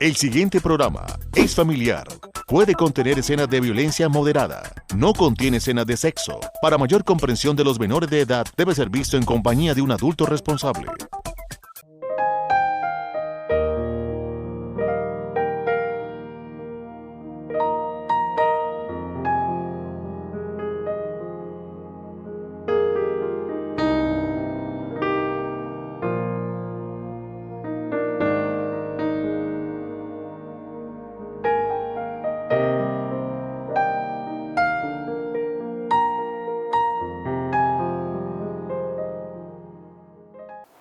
El siguiente programa es familiar. Puede contener escenas de violencia moderada. No contiene escenas de sexo. Para mayor comprensión de los menores de edad, debe ser visto en compañía de un adulto responsable.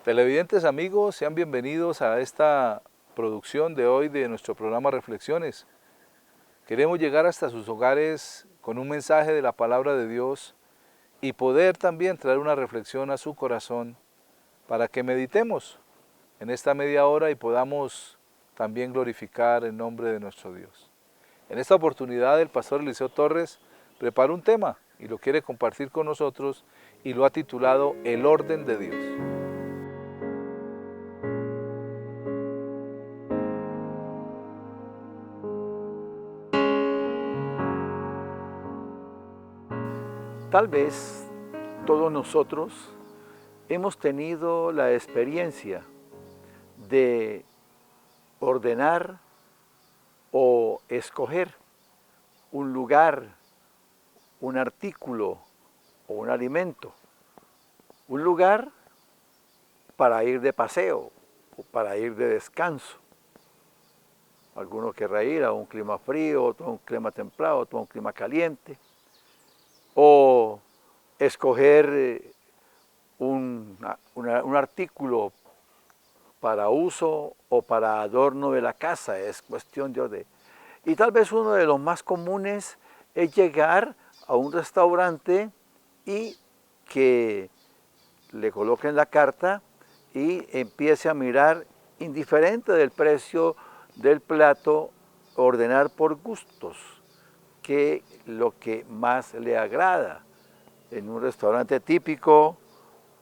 Televidentes amigos, sean bienvenidos a esta producción de hoy de nuestro programa Reflexiones. Queremos llegar hasta sus hogares con un mensaje de la palabra de Dios y poder también traer una reflexión a su corazón para que meditemos en esta media hora y podamos también glorificar el nombre de nuestro Dios. En esta oportunidad el pastor Eliseo Torres preparó un tema y lo quiere compartir con nosotros y lo ha titulado El orden de Dios. Tal vez todos nosotros hemos tenido la experiencia de ordenar o escoger un lugar, un artículo o un alimento, un lugar para ir de paseo o para ir de descanso. Alguno querrá ir a un clima frío, otro a un clima templado, otro a un clima caliente. O escoger un artículo para uso o para adorno de la casa, es cuestión de orden. Y tal vez uno de los más comunes es llegar a un restaurante y que le coloquen la carta y empiece a mirar, indiferente del precio del plato, ordenar por gustos, que lo que más le agrada. En un restaurante típico,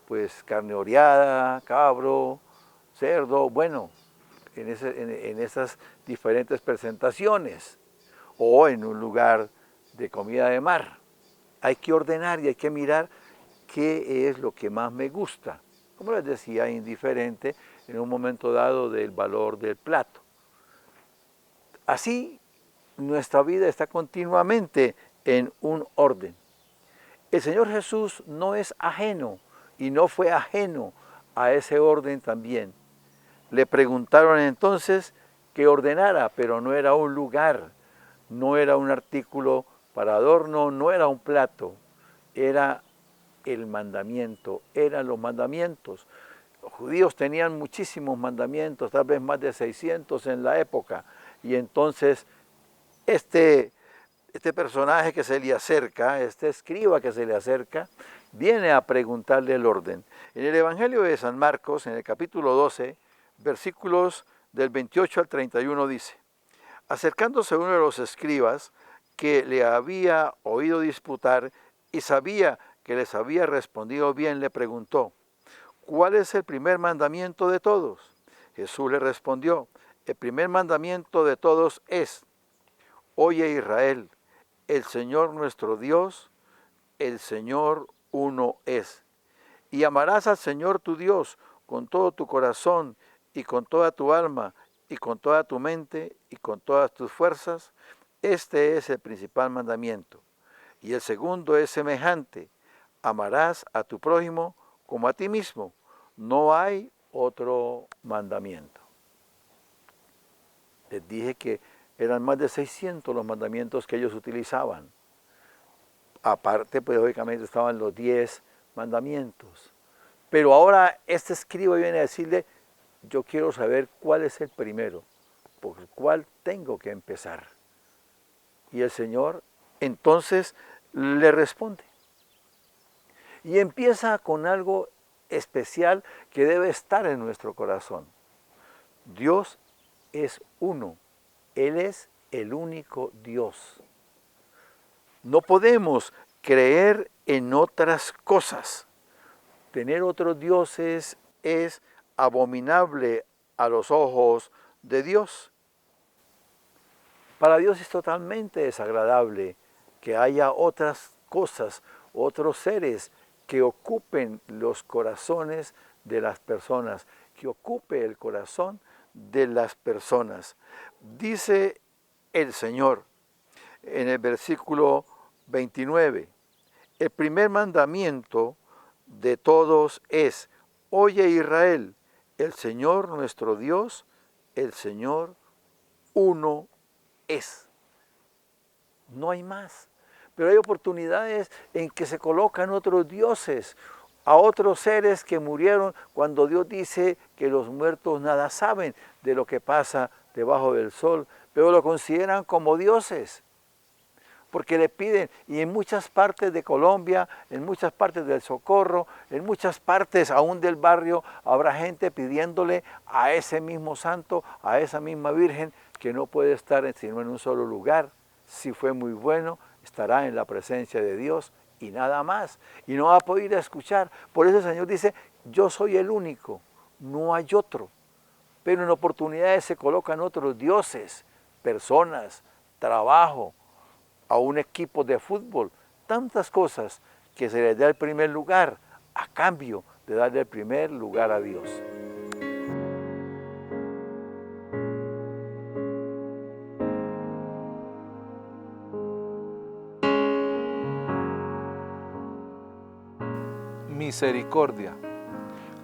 pues carne oreada, cabro, cerdo, bueno, en esas diferentes presentaciones, o en un lugar de comida de mar. Hay que ordenar y hay que mirar qué es lo que más me gusta. Como les decía, indiferente en un momento dado del valor del plato. Así, nuestra vida está continuamente en un orden. El Señor Jesús no es ajeno y no fue ajeno a ese orden también. Le preguntaron entonces que ordenara, pero no era un lugar, no era un artículo para adorno, no era un plato, era el mandamiento, eran los mandamientos. Los judíos tenían muchísimos mandamientos, tal vez más de 600 en la época, y entonces este personaje que se le acerca, este escriba que se le acerca, viene a preguntarle el orden. En el Evangelio de San Marcos, en el capítulo 12, versículos del 28 al 31 dice: acercándose uno de los escribas que le había oído disputar y sabía que les había respondido bien, le preguntó: ¿cuál es el primer mandamiento de todos? Jesús le respondió: el primer mandamiento de todos es: oye Israel, el Señor nuestro Dios, el Señor uno es. Y amarás al Señor tu Dios con todo tu corazón y con toda tu alma y con toda tu mente y con todas tus fuerzas. Este es el principal mandamiento. Y el segundo es semejante: amarás a tu prójimo como a ti mismo. No hay otro mandamiento. Les dije que eran más de 600 los mandamientos que ellos utilizaban. Aparte, pues lógicamente estaban los 10 mandamientos. Pero ahora este escriba viene a decirle: yo quiero saber cuál es el primero, por el cual tengo que empezar. Y el Señor entonces le responde. Y empieza con algo especial que debe estar en nuestro corazón. Dios es uno. Él es el único Dios. No podemos creer en otras cosas. Tener otros dioses es abominable a los ojos de Dios. Para Dios es totalmente desagradable que haya otras cosas, otros seres que ocupen los corazones de las personas, que ocupe el corazón de las personas. Dice el Señor en el versículo 29, el primer mandamiento de todos es: oye Israel, el Señor nuestro Dios, el Señor uno es. No hay más. Pero hay oportunidades en que se colocan otros dioses, a otros seres que murieron, cuando Dios dice que los muertos nada saben de lo que pasa debajo del sol, pero lo consideran como dioses. Porque le piden, y en muchas partes de Colombia, en muchas partes del Socorro, en muchas partes aún del barrio, habrá gente pidiéndole a ese mismo santo, a esa misma virgen, que no puede estar sino en un solo lugar. Si fue muy bueno, estará en la presencia de Dios y nada más. Y no va a poder escuchar. Por eso el Señor dice: yo soy el único, no hay otro. Pero en oportunidades se colocan otros dioses, personas, trabajo, a un equipo de fútbol, tantas cosas que se les da el primer lugar a cambio de darle el primer lugar a Dios. Misericordia.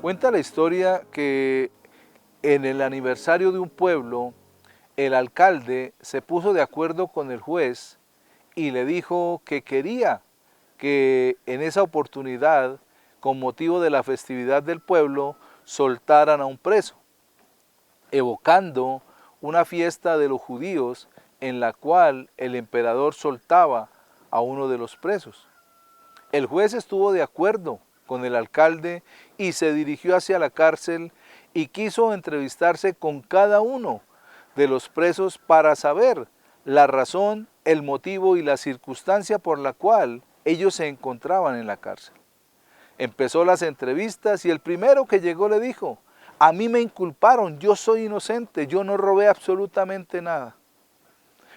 Cuenta la historia que en el aniversario de un pueblo, el alcalde se puso de acuerdo con el juez y le dijo que quería que en esa oportunidad, con motivo de la festividad del pueblo, soltaran a un preso, evocando una fiesta de los judíos en la cual el emperador soltaba a uno de los presos. El juez estuvo de acuerdo con el alcalde y se dirigió hacia la cárcel y quiso entrevistarse con cada uno de los presos para saber la razón, el motivo y la circunstancia por la cual ellos se encontraban en la cárcel. Empezó las entrevistas y el primero que llegó le dijo: a mí me inculparon, yo soy inocente, yo no robé absolutamente nada.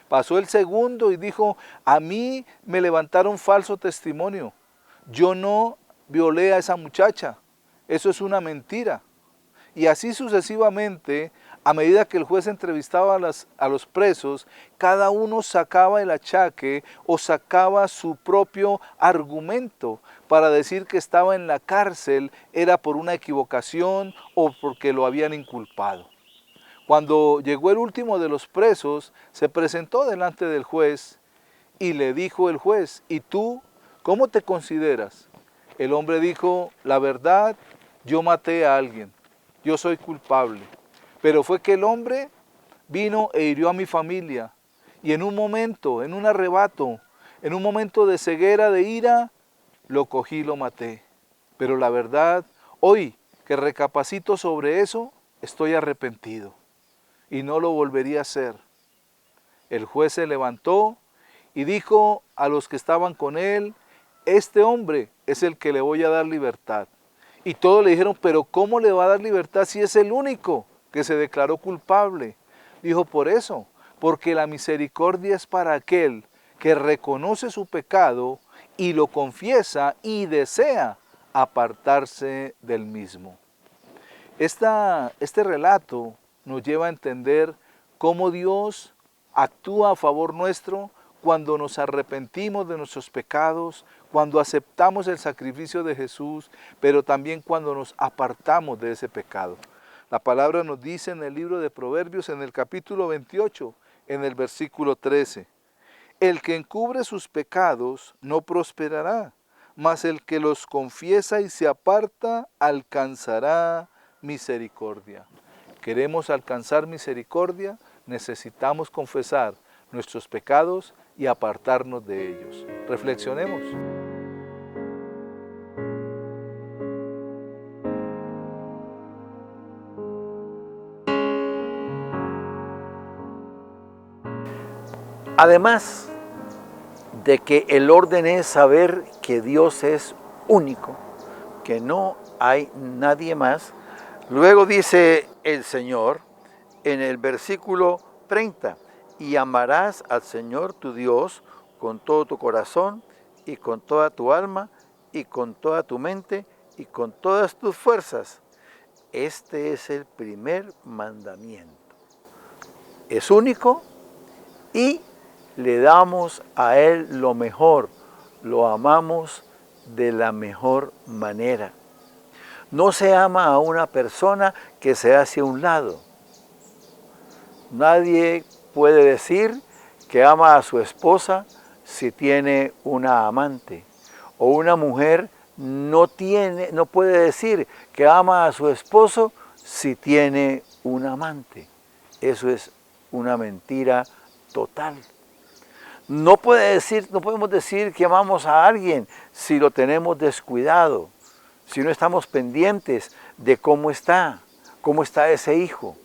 Pasó el segundo y dijo: a mí me levantaron falso testimonio, yo no violé a esa muchacha, eso es una mentira. Y así sucesivamente, a medida que el juez entrevistaba a los presos, cada uno sacaba el achaque o sacaba su propio argumento para decir que estaba en la cárcel era por una equivocación o porque lo habían inculpado. Cuando llegó el último de los presos, se presentó delante del juez y le dijo el juez: ¿y tú cómo te consideras? El hombre dijo: la verdad, yo maté a alguien, yo soy culpable. Pero fue que el hombre vino e hirió a mi familia. Y en un momento, en un arrebato, en un momento de ceguera, de ira, lo cogí y lo maté. Pero la verdad, hoy que recapacito sobre eso, estoy arrepentido. Y no lo volvería a hacer. El juez se levantó y dijo a los que estaban con él: este hombre es el que le voy a dar libertad. Y todos le dijeron: pero ¿cómo le va a dar libertad si es el único que se declaró culpable? Dijo: por eso, porque la misericordia es para aquel que reconoce su pecado y lo confiesa y desea apartarse del mismo. Este relato nos lleva a entender cómo Dios actúa a favor nuestro cuando nos arrepentimos de nuestros pecados, cuando aceptamos el sacrificio de Jesús, pero también cuando nos apartamos de ese pecado. La palabra nos dice en el libro de Proverbios, en el capítulo 28, en el versículo 13, el que encubre sus pecados no prosperará, mas el que los confiesa y se aparta alcanzará misericordia. ¿Queremos alcanzar misericordia? Necesitamos confesar nuestros pecados y apartarnos de ellos. Reflexionemos. Además de que el orden es saber que Dios es único, que no hay nadie más, luego dice el Señor en el versículo 30, y amarás al Señor tu Dios con todo tu corazón y con toda tu alma y con toda tu mente y con todas tus fuerzas. Este es el primer mandamiento. Es único y le damos a Él lo mejor, lo amamos de la mejor manera. No se ama a una persona que se hace a un lado. Nadie puede decir que ama a su esposa si tiene una amante. O una mujer no puede decir que ama a su esposo si tiene un amante. Eso es una mentira total. No podemos decir que amamos a alguien si lo tenemos descuidado, si no estamos pendientes de cómo está ese hijo,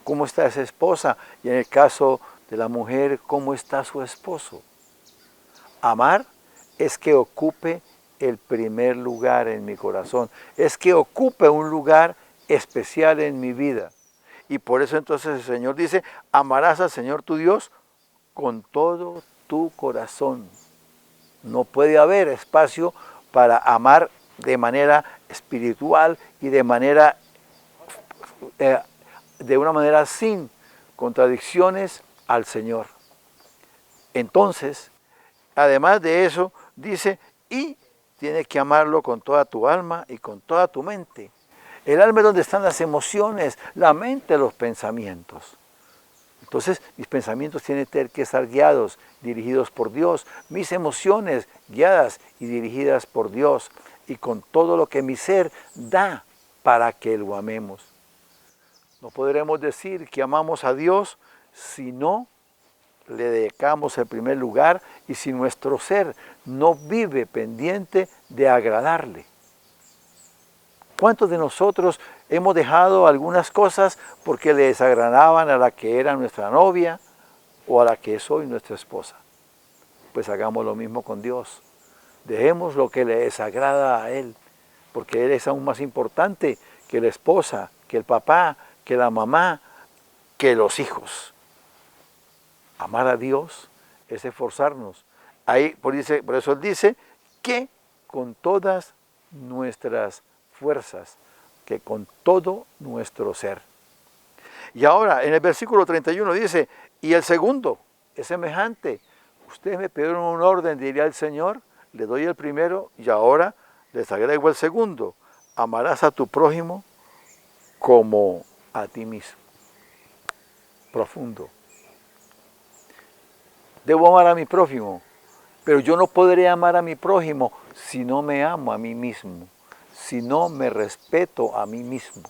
cómo está esa esposa, y en el caso de la mujer, cómo está su esposo. Amar es que ocupe el primer lugar en mi corazón, es que ocupe un lugar especial en mi vida. Y por eso entonces el Señor dice, amarás al Señor tu Dios con todo tu corazón. No puede haber espacio para amar de manera espiritual y de una manera sin contradicciones al Señor. Entonces, además de eso, dice, y tienes que amarlo con toda tu alma y con toda tu mente. El alma es donde están las emociones, la mente, los pensamientos. Entonces, mis pensamientos tienen que estar guiados, dirigidos por Dios. Mis emociones guiadas y dirigidas por Dios. Y con todo lo que mi ser da para que lo amemos. No podremos decir que amamos a Dios si no le dedicamos el primer lugar y si nuestro ser no vive pendiente de agradarle. ¿Cuántos de nosotros hemos dejado algunas cosas porque le desagradaban a la que era nuestra novia o a la que es hoy nuestra esposa? Pues hagamos lo mismo con Dios. Dejemos lo que le desagrada a Él, porque Él es aún más importante que la esposa, que el papá, que la mamá, que los hijos. Amar a Dios es esforzarnos. Por eso Él dice que con todas nuestras fuerzas, que con todo nuestro ser. Y ahora en el versículo 31 dice, y el segundo es semejante. Ustedes me pidieron un orden, diría el Señor, le doy el primero y ahora les agrego el segundo. Amarás a tu prójimo como a ti mismo. Profundo. Debo amar a mi prójimo, pero yo no podré amar a mi prójimo si no me amo a mí mismo, si no me respeto a mí mismo.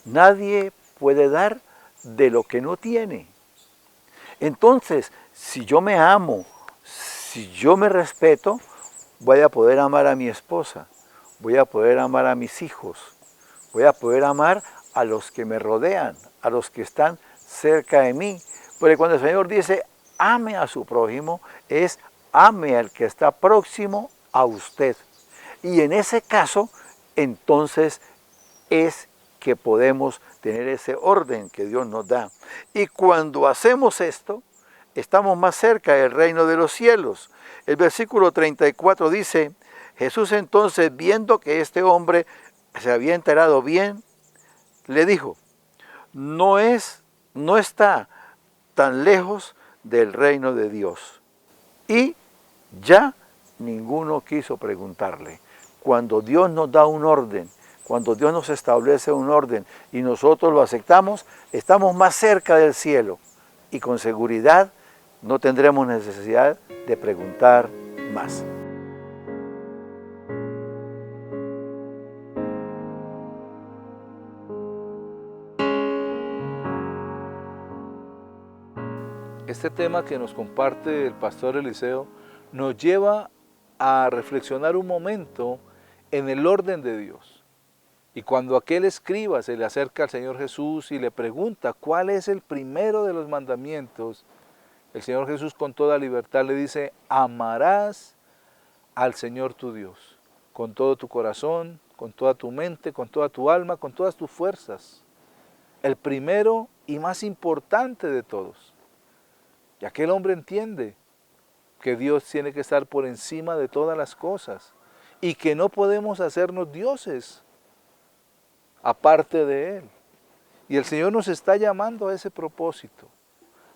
Nadie puede dar de lo que no tiene. Entonces, si yo me amo, si yo me respeto, voy a poder amar a mi esposa, voy a poder amar a mis hijos, voy a poder amar a los que me rodean, a los que están cerca de mí. Porque cuando el Señor dice, ame a su prójimo, es ame al que está próximo a usted. Y en ese caso, entonces es que podemos tener ese orden que Dios nos da. Y cuando hacemos esto, estamos más cerca del reino de los cielos. El versículo 34 dice, Jesús entonces, viendo que este hombre se había enterado bien, le dijo, no está tan lejos del reino de Dios. Y ya ninguno quiso preguntarle. Cuando Dios nos da un orden, cuando Dios nos establece un orden y nosotros lo aceptamos, estamos más cerca del cielo y con seguridad no tendremos necesidad de preguntar más. Este tema que nos comparte el pastor Eliseo nos lleva a reflexionar un momento en el orden de Dios. Y cuando aquel escriba se le acerca al Señor Jesús y le pregunta cuál es el primero de los mandamientos, el Señor Jesús con toda libertad le dice, amarás al Señor tu Dios con todo tu corazón, con toda tu mente, con toda tu alma, con todas tus fuerzas. el primero y más importante de todos. Y aquel hombre entiende que Dios tiene que estar por encima de todas las cosas y que no podemos hacernos dioses aparte de Él. Y el Señor nos está llamando a ese propósito,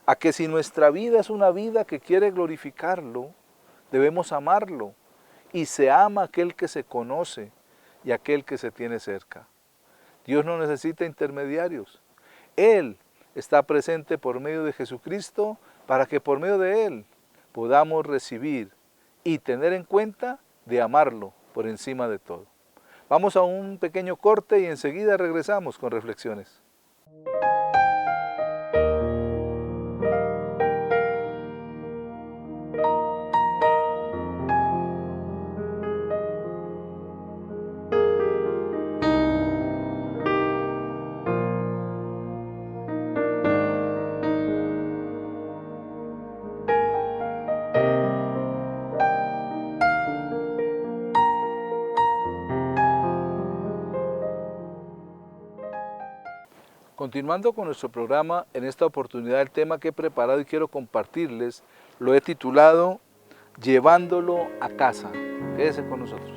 a que si nuestra vida es una vida que quiere glorificarlo, debemos amarlo. Y se ama aquel que se conoce y aquel que se tiene cerca. Dios no necesita intermediarios. Él está presente por medio de Jesucristo para que por medio de Él podamos recibir y tener en cuenta de amarlo por encima de todo. Vamos a un pequeño corte y enseguida regresamos con reflexiones. Continuando con nuestro programa, en esta oportunidad el tema que he preparado y quiero compartirles, lo he titulado Llevándolo a casa. Quédese con nosotros.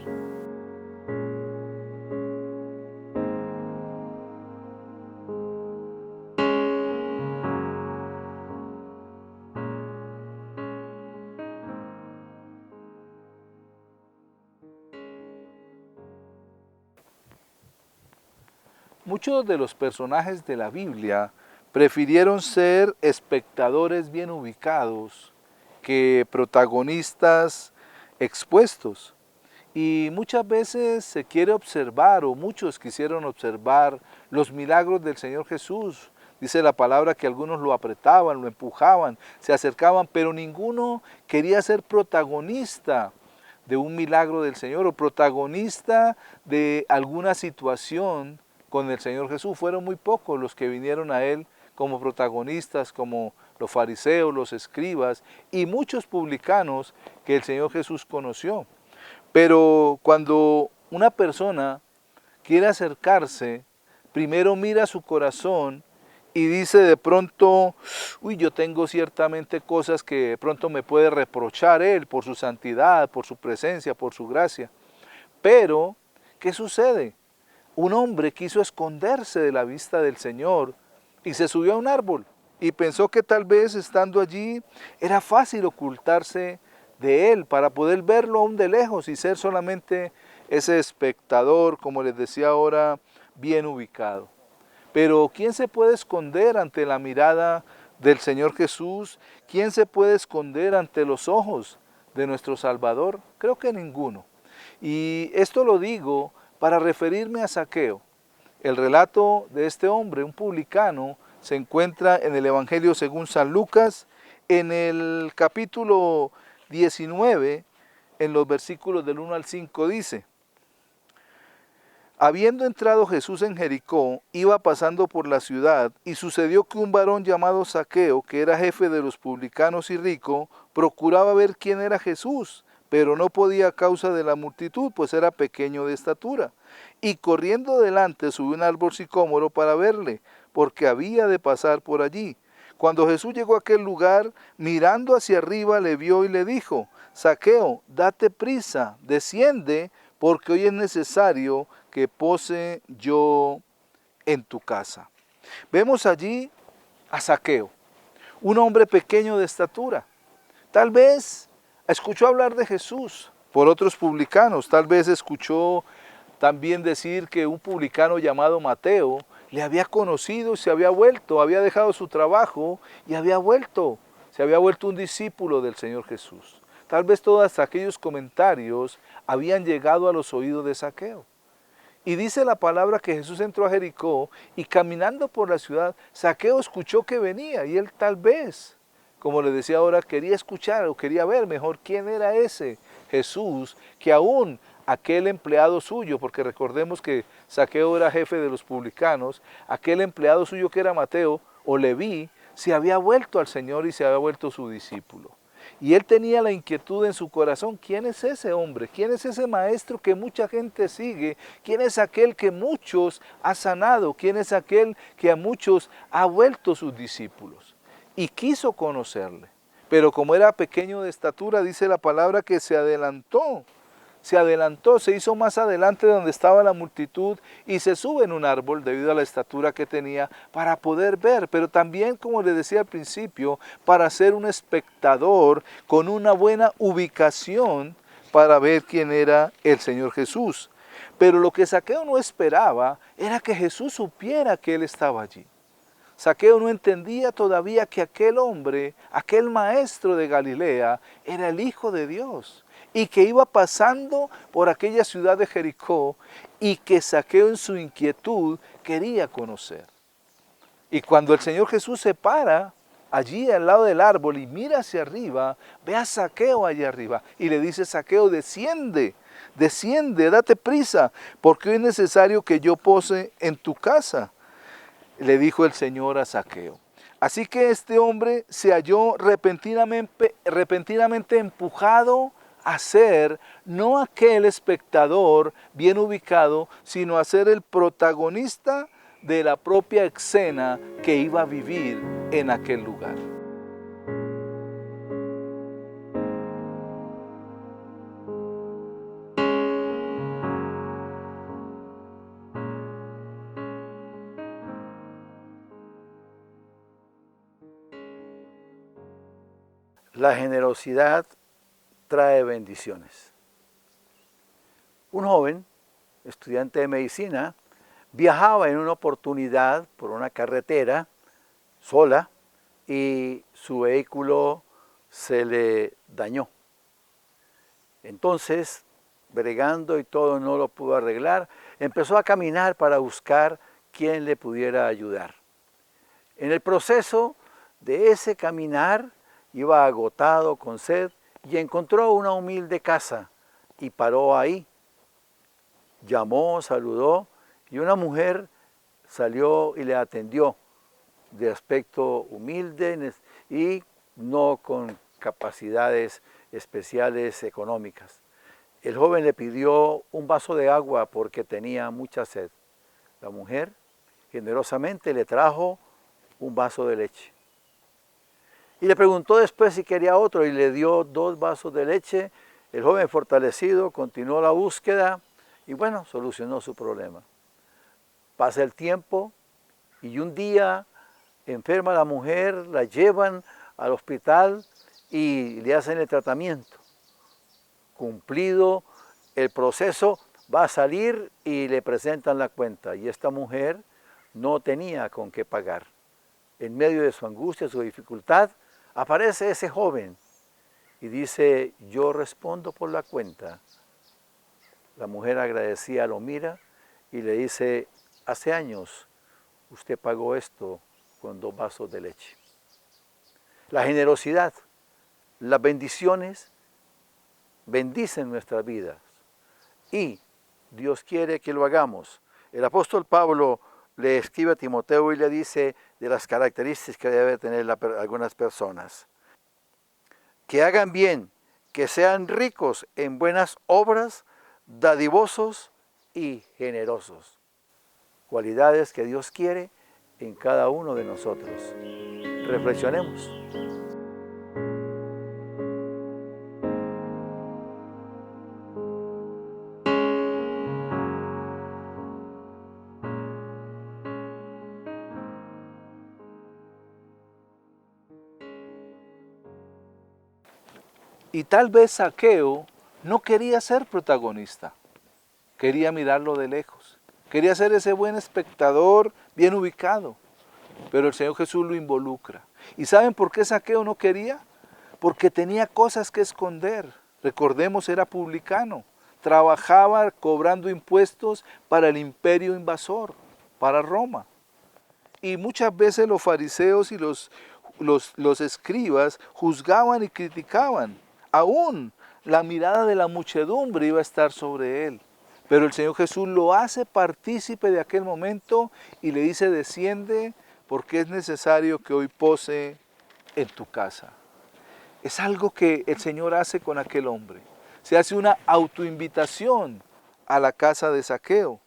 Muchos de los personajes de la Biblia prefirieron ser espectadores bien ubicados que protagonistas expuestos. Y muchas veces se quiere observar, o muchos quisieron observar, los milagros del Señor Jesús. Dice la palabra que algunos lo apretaban, lo empujaban, se acercaban, pero ninguno quería ser protagonista de un milagro del Señor o protagonista de alguna situación con el Señor Jesús. Fueron muy pocos los que vinieron a Él como protagonistas, como los fariseos, los escribas y muchos publicanos que el Señor Jesús conoció. Pero cuando una persona quiere acercarse, primero mira su corazón y dice de pronto, uy, yo tengo ciertamente cosas que de pronto me puede reprochar Él por su santidad, por su presencia, por su gracia. Pero, ¿qué sucede? Un hombre quiso esconderse de la vista del Señor y se subió a un árbol y pensó que tal vez estando allí era fácil ocultarse de Él para poder verlo aún de lejos y ser solamente ese espectador, como les decía ahora, bien ubicado. Pero ¿quién se puede esconder ante la mirada del Señor Jesús? ¿Quién se puede esconder ante los ojos de nuestro Salvador? Creo que ninguno. Y esto lo digo para referirme a Zaqueo. El relato de este hombre, un publicano, se encuentra en el Evangelio según San Lucas, en el capítulo 19, en los versículos del 1 al 5 dice: Habiendo entrado Jesús en Jericó, iba pasando por la ciudad, y sucedió que un varón llamado Zaqueo, que era jefe de los publicanos y rico, procuraba ver quién era Jesús, pero no podía a causa de la multitud, pues era pequeño de estatura. Y corriendo delante subió un árbol sicómoro para verle, porque había de pasar por allí. Cuando Jesús llegó a aquel lugar, mirando hacia arriba, le vio y le dijo: Zaqueo, date prisa, desciende, porque hoy es necesario que pose yo en tu casa. Vemos allí a Zaqueo, un hombre pequeño de estatura. Tal vez escuchó hablar de Jesús por otros publicanos, tal vez escuchó también decir que un publicano llamado Mateo le había conocido y se había vuelto, había dejado su trabajo y había vuelto, se había vuelto un discípulo del Señor Jesús. Tal vez todos aquellos comentarios habían llegado a los oídos de Zaqueo. Y dice la palabra que Jesús entró a Jericó y caminando por la ciudad, Zaqueo escuchó que venía y él tal vez, como le decía ahora, quería escuchar o quería ver mejor quién era ese Jesús que aún aquel empleado suyo, porque recordemos que Zaqueo era jefe de los publicanos, aquel empleado suyo que era Mateo o Leví, se había vuelto al Señor y se había vuelto su discípulo. Y él tenía la inquietud en su corazón, ¿quién es ese hombre? ¿Quién es ese maestro que mucha gente sigue? ¿Quién es aquel que muchos ha sanado? ¿Quién es aquel que a muchos ha vuelto sus discípulos? Y quiso conocerle. Pero como era pequeño de estatura, dice la palabra que se adelantó, se hizo más adelante de donde estaba la multitud y se sube en un árbol debido a la estatura que tenía para poder ver, pero también, como le decía al principio, para ser un espectador con una buena ubicación para ver quién era el Señor Jesús. Pero lo que Zaqueo no esperaba era que Jesús supiera que él estaba allí. Zaqueo no entendía todavía que aquel hombre, aquel maestro de Galilea, era el Hijo de Dios y que iba pasando por aquella ciudad de Jericó y que Zaqueo en su inquietud quería conocer. Y cuando el Señor Jesús se para allí al lado del árbol y mira hacia arriba, ve a Zaqueo allá arriba y le dice: Zaqueo, desciende, desciende, date prisa, porque hoy es necesario que yo pose en tu casa. Le dijo el Señor a Zaqueo. Así que este hombre se halló repentinamente empujado a ser no aquel espectador bien ubicado, sino a ser el protagonista de la propia escena que iba a vivir en aquel lugar. La generosidad trae bendiciones. Un joven, estudiante de medicina, viajaba en una oportunidad por una carretera sola y su vehículo se le dañó. Entonces, bregando y todo no lo pudo arreglar, empezó a caminar para buscar quién le pudiera ayudar. En el proceso de ese caminar, iba agotado, con sed, y encontró una humilde casa y paró ahí. Llamó, saludó, y una mujer salió y le atendió, de aspecto humilde y no con capacidades especiales económicas. El joven le pidió un vaso de agua porque tenía mucha sed. La mujer generosamente le trajo un vaso de leche. Y le preguntó después si quería otro y le dio 2 vasos de leche. El joven, fortalecido, continuó la búsqueda y bueno, solucionó su problema. Pasa el tiempo y un día enferma la mujer, la llevan al hospital y le hacen el tratamiento. Cumplido el proceso, va a salir y le presentan la cuenta. Y esta mujer no tenía con qué pagar. En medio de su angustia, su dificultad, aparece ese joven y dice: yo respondo por la cuenta. La mujer agradecida lo mira y le dice: hace años usted pagó esto con 2 vasos de leche. La generosidad, las bendiciones bendicen nuestras vidas y Dios quiere que lo hagamos. El apóstol Pablo le escribe a Timoteo y le dice de las características que deben tener algunas personas: que hagan bien, que sean ricos en buenas obras, dadivosos y generosos. Cualidades que Dios quiere en cada uno de nosotros. Reflexionemos. Y tal vez Zaqueo no quería ser protagonista, quería mirarlo de lejos, quería ser ese buen espectador bien ubicado, pero el Señor Jesús lo involucra. ¿Y saben por qué Zaqueo no quería? Porque tenía cosas que esconder. Recordemos, era publicano, trabajaba cobrando impuestos para el imperio invasor, para Roma. Y muchas veces los fariseos y los escribas juzgaban y criticaban. Aún la mirada de la muchedumbre iba a estar sobre él. Pero el Señor Jesús lo hace partícipe de aquel momento y le dice: desciende porque es necesario que hoy pose en tu casa. es algo que el Señor hace con aquel hombre. Se hace una autoinvitación a la casa de Zaqueo.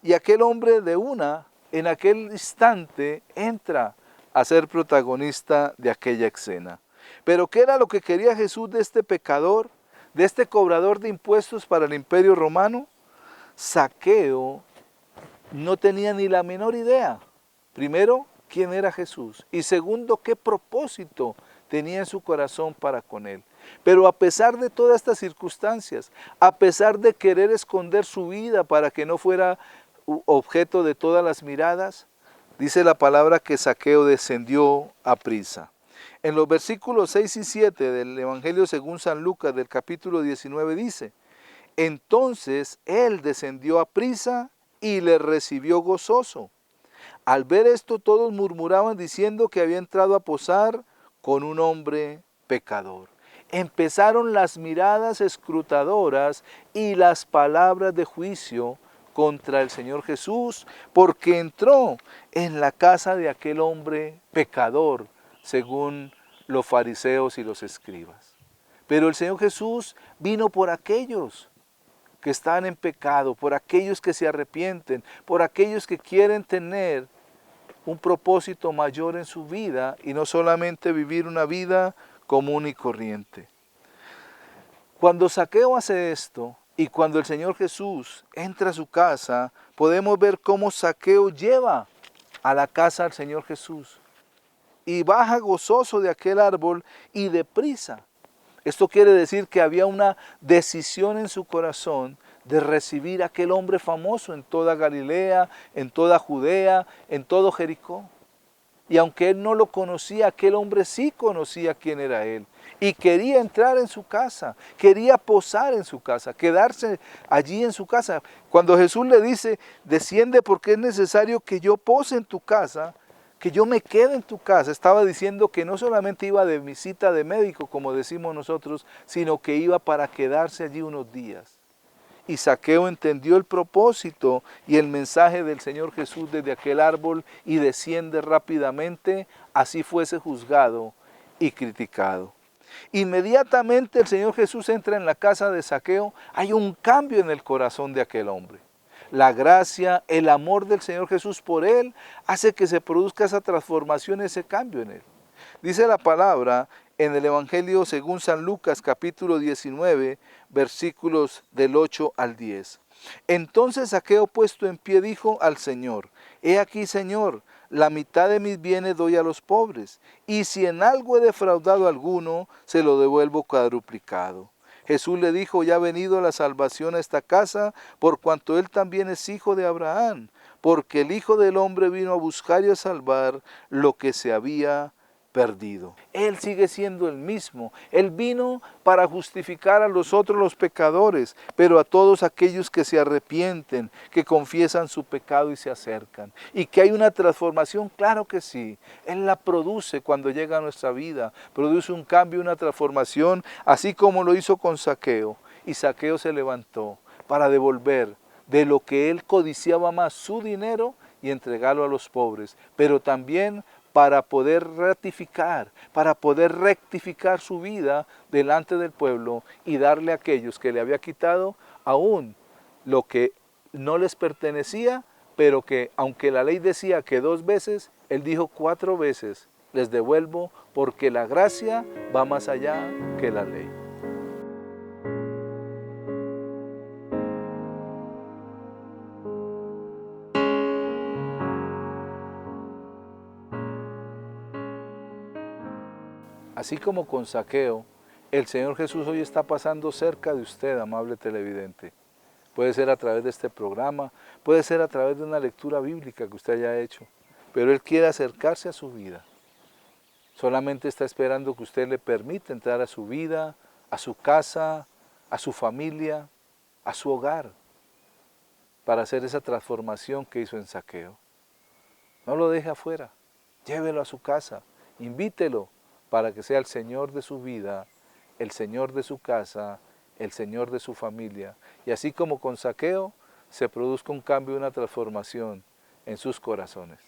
Y aquel hombre en aquel instante, entra a ser protagonista de aquella escena. Pero ¿qué era lo que quería Jesús de este pecador, de este cobrador de impuestos para el Imperio Romano? Zaqueo no tenía ni la menor idea. Primero, quién era Jesús. Y segundo, qué propósito tenía en su corazón para con él. Pero a pesar de todas estas circunstancias, a pesar de querer esconder su vida para que no fuera objeto de todas las miradas, dice la palabra que Zaqueo descendió a prisa. En los versículos 6 y 7 del Evangelio según San Lucas del capítulo 19 dice: entonces él descendió a prisa y le recibió gozoso. Al ver esto todos murmuraban diciendo que había entrado a posar con un hombre pecador. Empezaron las miradas escrutadoras y las palabras de juicio contra el Señor Jesús, porque entró en la casa de aquel hombre pecador, según los fariseos y los escribas. Pero el Señor Jesús vino por aquellos que están en pecado, por aquellos que se arrepienten, por aquellos que quieren tener un propósito mayor en su vida y no solamente vivir una vida común y corriente. Cuando Zaqueo hace esto y cuando el Señor Jesús entra a su casa, podemos ver cómo Zaqueo lleva a la casa al Señor Jesús y baja gozoso de aquel árbol y deprisa. Esto quiere decir que había una decisión en su corazón de recibir a aquel hombre famoso en toda Galilea, en toda Judea, en todo Jericó. Y aunque él no lo conocía, aquel hombre sí conocía quién era él. Y quería entrar en su casa, quería posar en su casa, quedarse allí en su casa. Cuando Jesús le dice, desciende porque es necesario que yo pose en tu casa, que yo me quede en tu casa, estaba diciendo que no solamente iba de visita de médico, como decimos nosotros, sino que iba para quedarse allí unos días. Y Zaqueo entendió el propósito y el mensaje del Señor Jesús desde aquel árbol y desciende rápidamente, así fuese juzgado y criticado. Inmediatamente el Señor Jesús entra en la casa de Zaqueo, hay un cambio en el corazón de aquel hombre. La gracia, el amor del Señor Jesús por él, hace que se produzca esa transformación, ese cambio en él. Dice la palabra en el Evangelio según San Lucas capítulo 19, versículos del 8 al 10. Entonces Zaqueo puesto en pie dijo al Señor: he aquí, Señor, la mitad de mis bienes doy a los pobres, y si en algo he defraudado a alguno, se lo devuelvo cuadruplicado. Jesús le dijo: ya ha venido la salvación a esta casa, por cuanto él también es hijo de Abraham, porque el Hijo del Hombre vino a buscar y a salvar lo que se había perdido. Él sigue siendo el mismo. Él vino para justificar a los otros, los pecadores, pero a todos aquellos que se arrepienten, que confiesan su pecado y se acercan. Y que hay una transformación, claro que sí. Él la produce cuando llega a nuestra vida. Produce un cambio, una transformación, así como lo hizo con Zaqueo. Y Zaqueo se levantó para devolver de lo que él codiciaba más, su dinero, y entregarlo a los pobres, pero también para poder ratificar, para poder rectificar su vida delante del pueblo y darle a aquellos que le había quitado aún lo que no les pertenecía, pero que aunque la ley decía que 2 veces, él dijo 4 veces, les devuelvo porque la gracia va más allá que la ley. Así como con Zaqueo, el Señor Jesús hoy está pasando cerca de usted, amable televidente. Puede ser a través de este programa, puede ser a través de una lectura bíblica que usted haya hecho, pero Él quiere acercarse a su vida. Solamente está esperando que usted le permita entrar a su vida, a su casa, a su familia, a su hogar, para hacer esa transformación que hizo en Zaqueo. No lo deje afuera, llévelo a su casa, invítelo, para que sea el Señor de su vida, el Señor de su casa, el Señor de su familia. Y así como con Zaqueo, se produzca un cambio y una transformación en sus corazones.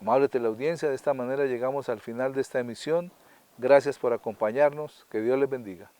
Amable teleaudiencia, de esta manera llegamos al final de esta emisión. Gracias por acompañarnos. Que Dios les bendiga.